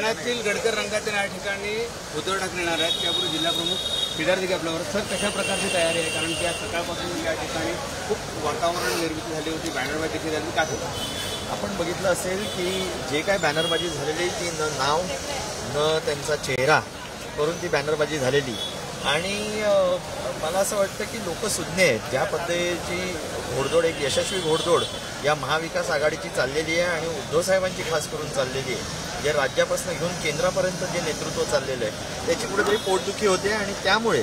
ठाण्यातील गडकर रंगातील या ठिकाणी उद्धव ठाकरे येणार आहेत। त्यापूर्वी जिल्हाप्रमुख केदार दिघे आपल्यावर। सर, कशा प्रकारची तयारी आहे? कारण की आज सकाळपासून या ठिकाणी खूप वातावरण निर्मिती झाली होती, बॅनरबाजी देखील झाली, काय होतं? आपण बघितलं असेल की जे काय बॅनरबाजी झालेली ती न नाव न त्यांचा चेहरा करून ती बॅनरबाजी झालेली। आणि मला असं वाटतं की लोक सुज्ञ आहेत। ज्या पद्धतीची घोडदौड, एक यशस्वी घोडदौड या महाविकास आघाडीची चाललेली आहे आणि उद्धव साहेबांची खास करून चाललेली आहे। जे राज्यापासून घेऊन केंद्रापर्यंत जे नेतृत्व चाललेलं आहे त्याची कुठेतरी पोटदुखी होते आणि त्यामुळे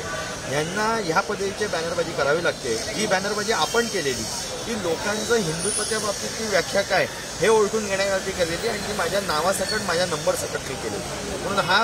यांना ह्या पद्धतीची बॅनरबाजी करावी लागते। ही बॅनरबाजी आपण केलेली की लोकांचं हिंदुत्वाच्या बाबतीतली व्याख्या काय हे ओळखून घेण्यासाठी केलेली आणि ती माझ्या नावासकट, माझ्या नंबर सकट मी केलेली। म्हणून हा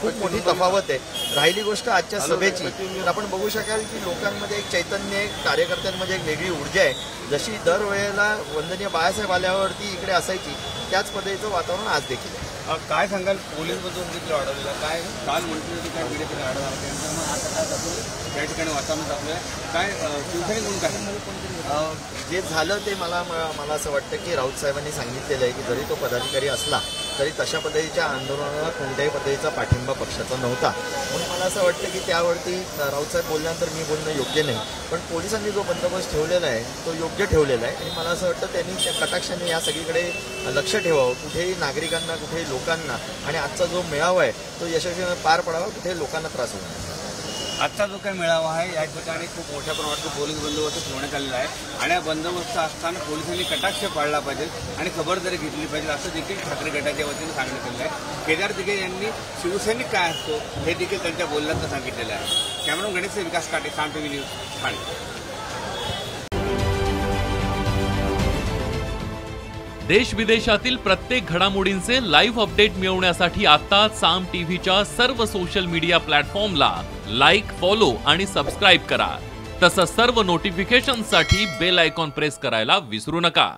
खूप मोठी तफावत आहे। राहिली गोष्ट आजच्या सभेची, तर आपण बघू शकाल की लोकांमध्ये एक चैतन्य आहे, कार्यकर्त्यांमध्ये एक वेगळी ऊर्जा आहे। जशी दरवेळेला वंदनीय बाळासाहेब आल्यावरती इकडे असायची त्याच पद्धतीचं वातावरण आज देखील आहे। काय सांगाल? पोलीस बंदोबस्त देखील वाढवलेला, काय काल म्हणतो की काय बीजेपी वाढवणार, त्यानंतर मग आता या ठिकाणी वातावरण टाकलं काय शिवसेनेकडून काय जे झालं ते मला असं वाटतं की राऊत साहेबांनी सांगितलेलं आहे की जरी तो पदाधिकारी असला तरी तशा पद्धतीच्या आंदोलनाला कोणत्याही पद्धतीचा पाठिंबा पक्षाचा नव्हता। म्हणून मला असं वाटतं की त्यावरती राऊत साहेब बोलल्यानंतर मी बोलणं योग्य नाही, पण पोलिसांनी जो बंदोबस्त ठेवलेला आहे तो योग्य ठेवलेला आहे। आणि मला असं वाटतं त्यांनी त्या कटाक्षाने या सगळीकडे लक्ष ठेवावं, कुठेही नागरिकांना, कुठेही लोकांना, आणि आजचा जो मेळावा आहे तो यशस्वीपणे पार पडावा, कुठेही लोकांना त्रास होऊ नये। आजचा जो काही मेळावा आहे या ठिकाणी खूप मोठ्या प्रमाणात पोलीस बंदोबस्त ठेवण्यात आलेला आहे आणि या बंदोबस्त असताना पोलिसांनी कटाक्ष पाळला पाहिजे आणि खबरदारी घेतली पाहिजे असं देखील ठाकरे गटाच्या वतीने सांगण्यात आलेलं आहे। केदार दिघे यांनी शिवसैनिक काय असतो हे देखील त्यांच्या बोलण्यात सांगितलेलं आहे। कॅमेरामन गणेश विकास काटे, साम टीव्ही न्यूज, ठाणे। देश विदेशातील प्रत्येक घडामोडींचे लाईव्ह अपडेट मिळवण्यासाठी आता साम टीव्हीच्या सर्व सोशल मीडिया प्लॅटफॉर्मला लाईक, फॉलो आणि सबस्क्राईब करा। तसंच सर्व नोटिफिकेशनसाठी बेल आयकॉन प्रेस करायला विसरू नका।